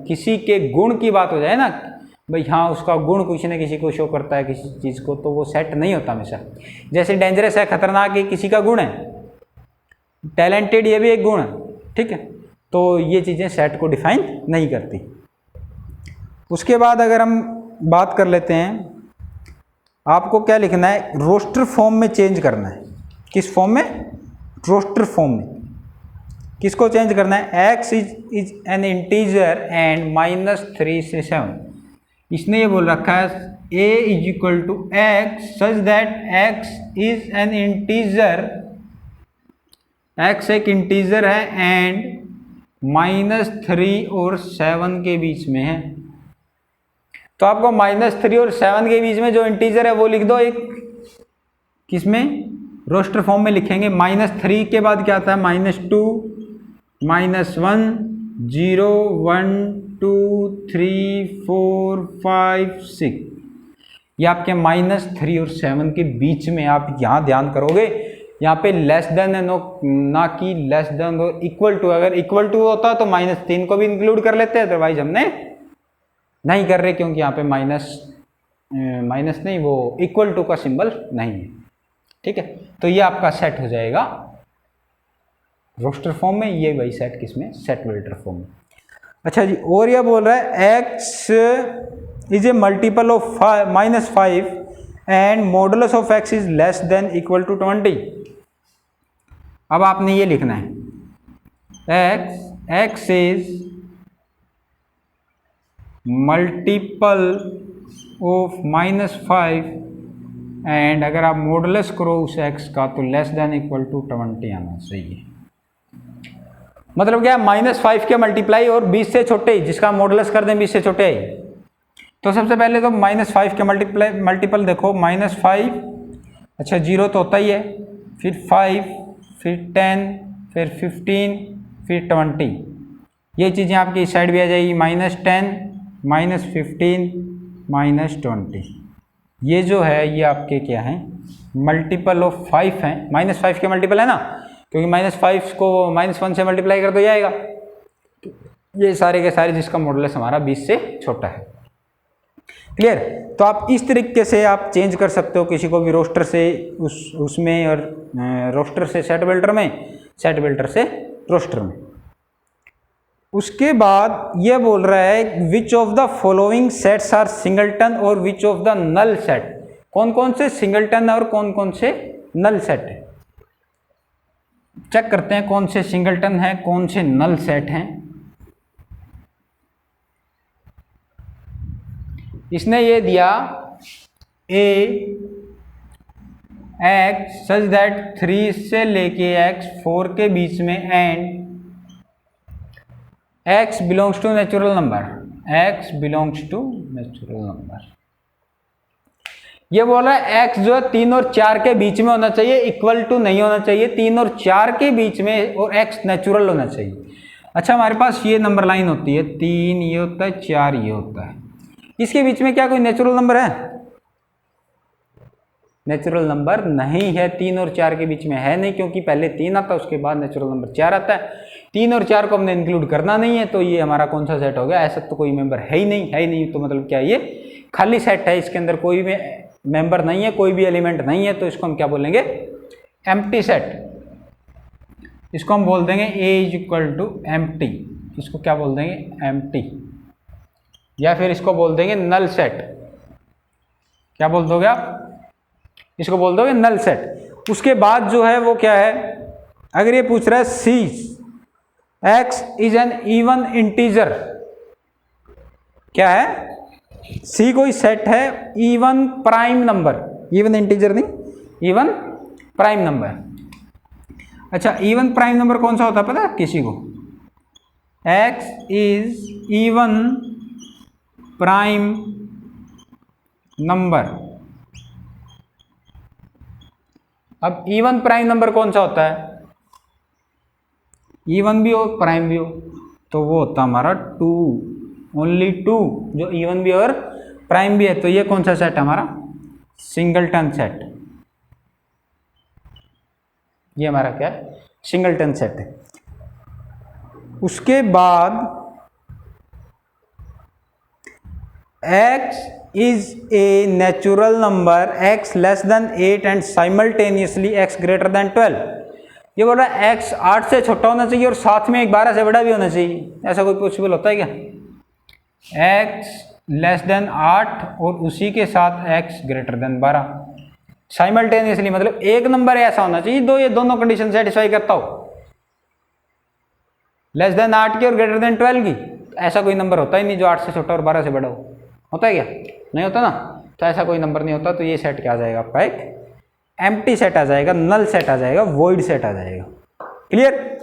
किसी के गुण की बात हो जाए ना भाई, हाँ उसका गुण कुछ न किसी को शो करता है किसी चीज़ को, तो वो सेट नहीं होता हमेशा। जैसे डेंजरस है, खतरनाक है, किसी का गुण है, टैलेंटेड ये भी एक गुण है, ठीक है। तो ये चीज़ें सेट को डिफाइन नहीं करती। उसके बाद अगर हम बात कर लेते हैं, आपको क्या लिखना है, रोस्टर फॉर्म में चेंज करना है। किस फॉर्म में? रोस्टर फॉर्म में। किसको चेंज करना है? x is an integer and -3 से 7। इसने ये बोल रखा है a is equal to x such that x is an integer, x एक इंटीजर है एंड -3 और 7 के बीच में है। तो आपको -3 और 7 के बीच में जो इंटीजर है वो लिख दो एक, किसमें? रोस्टर फॉर्म में लिखेंगे। -3 के बाद क्या आता है? -2, -1, 0, 1, 2, 3, 4, 5, 6। ये आपके -3 और 7 के बीच में। आप यहाँ ध्यान करोगे, यहाँ पे लेस देन है, ना कि लेस देन और इक्वल टू। अगर इक्वल टू होता तो -3 को भी इंक्लूड कर लेते हैं, अदरवाइज हमने नहीं कर रहे, क्योंकि यहाँ पे माइनस नहीं, वो इक्वल टू का सिंबल नहीं है, ठीक है। तो ये आपका सेट हो जाएगा रोस्टर फॉर्म में, ये वही सेट किसमें? सेट वेक्टर फॉर्म में। अच्छा जी, और यह बोल रहा है x is a multiple of -5 and modulus of x is less than equal to 20। अब आपने ये लिखना है x is multiple of -5 and अगर आप मॉडुलस करो उस x का तो लेस देन इक्वल टू 20 आना चाहिए। मतलब क्या? -5 के मल्टीप्लाई और 20 से छोटे, जिसका मॉडुलस कर दें 20 से छोटे। तो सबसे पहले तो -5 के मल्टीपल देखो, -5, अच्छा 0 तो होता ही है, फिर 5, फिर 10, फिर 15, फिर 20। ये चीज़ें आपकी इस साइड भी आ जाएगी, -10, -15, -20। ये जो है ये आपके क्या हैं? मल्टीपल ऑफ 5 हैं। -5 के मल्टीपल है ना, क्योंकि -5 को -1 से मल्टीप्लाई कर दो जाएगा। ये सारे के सारे जिसका मॉडुलस हमारा 20 से छोटा है। क्लियर? तो आप इस तरीके से आप चेंज कर सकते हो किसी को भी, रोस्टर से उसमें, और रोस्टर से सेट वेक्टर में, सेट वेक्टर से रोस्टर में। उसके बाद ये बोल रहा है which of the following sets are singleton और which of the null set. कौन कौन से सिंगलटन और कौन कौन से नल सेट है? चेक करते हैं कौन से सिंगलटन है, कौन से नल सेट हैं। इसने ये दिया a x सच दैट 3 से लेके x 4 के बीच में and x belongs to natural number, x belongs to natural number. ये बोल रहा है x जो है 3 और 4 के बीच में होना चाहिए, इक्वल टू नहीं होना चाहिए, 3 और 4 के बीच में, और x नेचुरल होना चाहिए। अच्छा, हमारे पास ये नंबर लाइन होती है, 3 ये होता है, 4 ये होता है, इसके बीच में क्या कोई नेचुरल नंबर है? नेचुरल नंबर नहीं है, 3 और 4 के बीच में है नहीं, क्योंकि पहले 3 आता है उसके बाद नेचुरल नंबर 4 आता है। 3 और 4 को हमने इंक्लूड करना नहीं है, तो ये हमारा कौन सा सेट हो गया? ऐसा तो कोई मेंबर है ही नहीं, है ही नहीं, तो मतलब क्या ये खाली सेट है, इसके अंदर कोई भी मेंबर नहीं है, कोई भी एलिमेंट नहीं है, तो इसको हम क्या बोलेंगे? Empty set. इसको हम बोल देंगे a is equal to empty. इसको क्या बोल देंगे? एम्प्टी। या फिर इसको बोल देंगे नल सेट। क्या बोल दोगे आप? इसको बोल दोगे नल सेट। उसके बाद जो है वो क्या है? अगर ये पूछ रहा है C x is N even integer, क्या है, सी कोई सेट है even prime number, even integer नहीं, इवन प्राइम नंबर। अच्छा, इवन प्राइम नंबर कौन सा होता है पता है किसी को? x is even prime number. अब इवन प्राइम नंबर कौन सा होता है? इवन भी हो प्राइम भी हो, तो वो होता हमारा 2, ओनली 2, जो इवन भी और प्राइम भी है। तो ये कौन सा सेट है हमारा? Singleton set. ये हमारा क्या है? सिंगलटन सेट है। उसके बाद x is a natural number x less than 8 and simultaneously x greater than 12। ये बोल रहा है x 8 से छोटा होना चाहिए और साथ में एक 12 से बड़ा भी होना चाहिए। ऐसा कोई पॉसिबल होता है क्या? x लेस देन 8 और उसी के साथ x ग्रेटर देन 12, साइमल्टेनियसली मतलब एक नंबर ऐसा होना चाहिए ये दोनों कंडीशन सेटिस्फाई करता हो, लेस देन 8 की और ग्रेटर देन 12 की। ऐसा कोई नंबर होता ही नहीं जो 8 से छोटा और 12 से बड़ा हो। होता है क्या? नहीं होता ना। तो ऐसा कोई नंबर नहीं होता। तो ये सेट क्या आ जाएगा आपका? एक एम्प्टी सेट आ जाएगा, नल सेट आ जाएगा, वॉइड सेट आ जाएगा। क्लियर?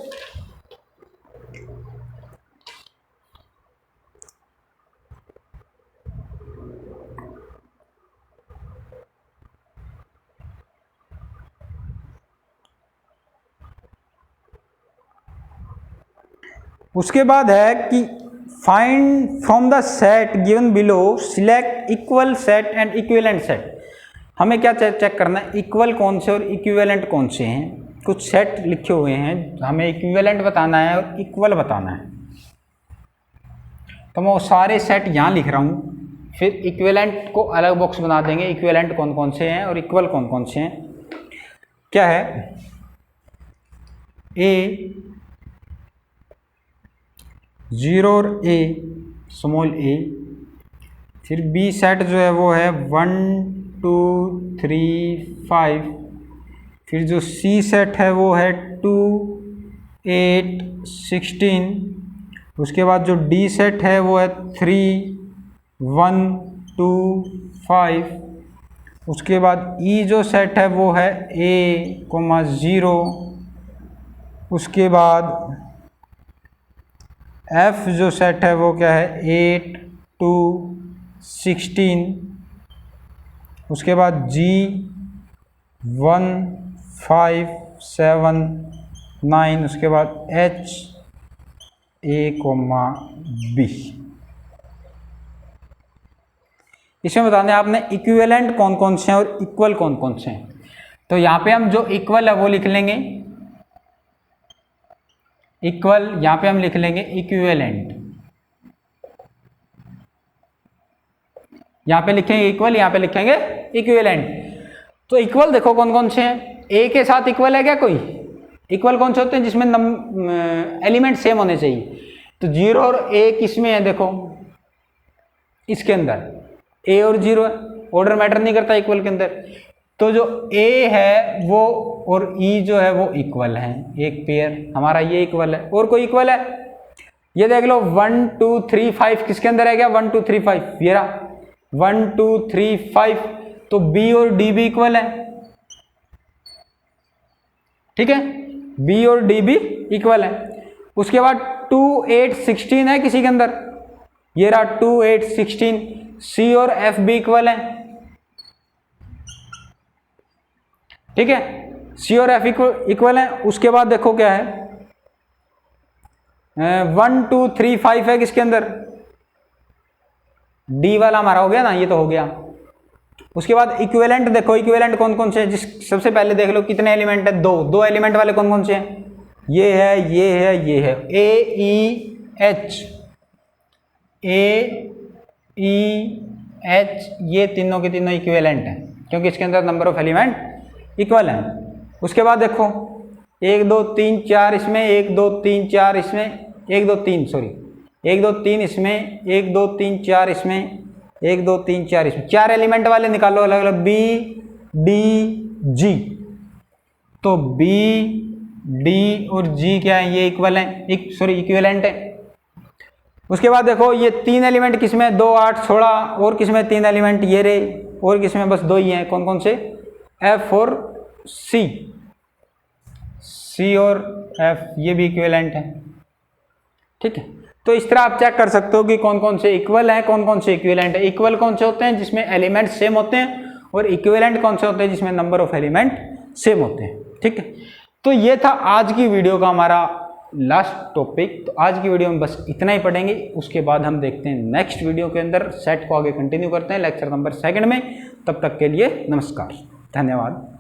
उसके बाद है कि find from the set given below select equal set and equivalent set. हमें क्या चेक करना है? इक्वल कौन से और इक्विवेलेंट कौन से हैं। कुछ सेट लिखे हुए हैं, हमें इक्विवेलेंट बताना है और इक्वल बताना है। तो मैं वो सारे सेट यहाँ लिख रहा हूँ, फिर इक्विवेलेंट को अलग बॉक्स बना देंगे। इक्विवेलेंट कौन कौन से हैं और इक्वल कौन कौन से हैं। क्या है? ए 0 और ए स्मॉल ए, फिर बी सेट जो है वो है 1 2 3 5, फिर जो सी सेट है वो है 2 8 16, उसके बाद जो डी सेट है वो है 3 1 2 5, उसके बाद ई जो सेट है वो है a 0, उसके बाद F जो सेट है वो क्या है 8 2 16, उसके बाद G 1 5 7 9, उसके बाद H A, B। इसमें बताने आपने इक्विवेलेंट कौन कौन से हैं और इक्वल कौन कौन से हैं। तो यहाँ पे हम जो इक्वल है वो लिख लेंगे इक्वल, यहाँ पे हम लिख लेंगे इक्विवेलेंट। यहाँ पे लिखेंगे इक्वल, यहाँ पे लिखेंगे इक्विवेलेंट। तो इक्वल देखो कौन कौन से हैं। ए के साथ इक्वल है क्या कोई? इक्वल कौन से होते हैं? जिसमें एलिमेंट सेम होने चाहिए। तो 0 और ए किस में है? देखो इसके अंदर ए और 0 है, ऑर्डर मैटर नहीं करता इक्वल के अंदर। तो जो ए है वो और ई जो है वो इक्वल है, एक पेयर हमारा ये इक्वल है। और कोई इक्वल है? ये देख लो 1 2 3 5 किसके अंदर है क्या? 1 2 3 5, ये रहा 1 2 3 5। तो बी और डी भी इक्वल है, ठीक है, बी और डी भी इक्वल है। उसके बाद 2 8 16 है किसी के अंदर, ये रहा 2 8 16। सी और एफ भी इक्वल है, ठीक है, सी और एफ इक्वल है। उसके बाद देखो क्या है 1 2 3 5 है किसके अंदर? डी वाला हमारा हो गया ना, ये तो हो गया। उसके बाद इक्विवेलेंट देखो, इक्विवेलेंट कौन कौन से हैं? जिस सबसे पहले देख लो कितने एलिमेंट है? दो एलिमेंट वाले कौन कौन से हैं? ये है, ये है, ये है। ए ई एच, ए ई एच, ये तीनों के तीनों इक्विवेलेंट हैं क्योंकि इसके अंदर नंबर ऑफ एलिमेंट इक्वल हैं। उसके बाद देखो 1 2 3 4 इसमें, 1 2 3 4 इसमें, 1 2 3 सॉरी 1 2 3 इसमें, 1 2 3 4 इसमें, 1 2 3 4 इसमें। 4 एलिमेंट वाले निकालो अलग अलग, बी डी जी। तो बी डी और जी क्या है? ये इक्वल है, सॉरी इक्विवेलेंट है। उसके बाद देखो ये 3 एलिमेंट किसमें 2 8 16 और किसमें 3 एलिमेंट ये रे, और किसमें बस 2 ही हैं, कौन कौन से, F और C। C और F ये भी इक्विवेलेंट है, ठीक है। तो इस तरह आप चेक कर सकते हो कि कौन कौन से इक्वल हैं, कौन कौन से इक्विवेलेंट है। इक्वल कौन से होते हैं, जिसमें एलिमेंट सेम होते हैं, और इक्विवेलेंट कौन से होते हैं, जिसमें नंबर ऑफ एलिमेंट सेम होते हैं, ठीक है। तो ये था आज की वीडियो का हमारा लास्ट टॉपिक। तो आज की वीडियो में बस इतना ही पढ़ेंगे, उसके बाद हम देखते हैं नेक्स्ट वीडियो के अंदर, सेट को आगे कंटिन्यू करते हैं लेक्चर नंबर 2 में। तब तक के लिए नमस्कार, धन्यवाद।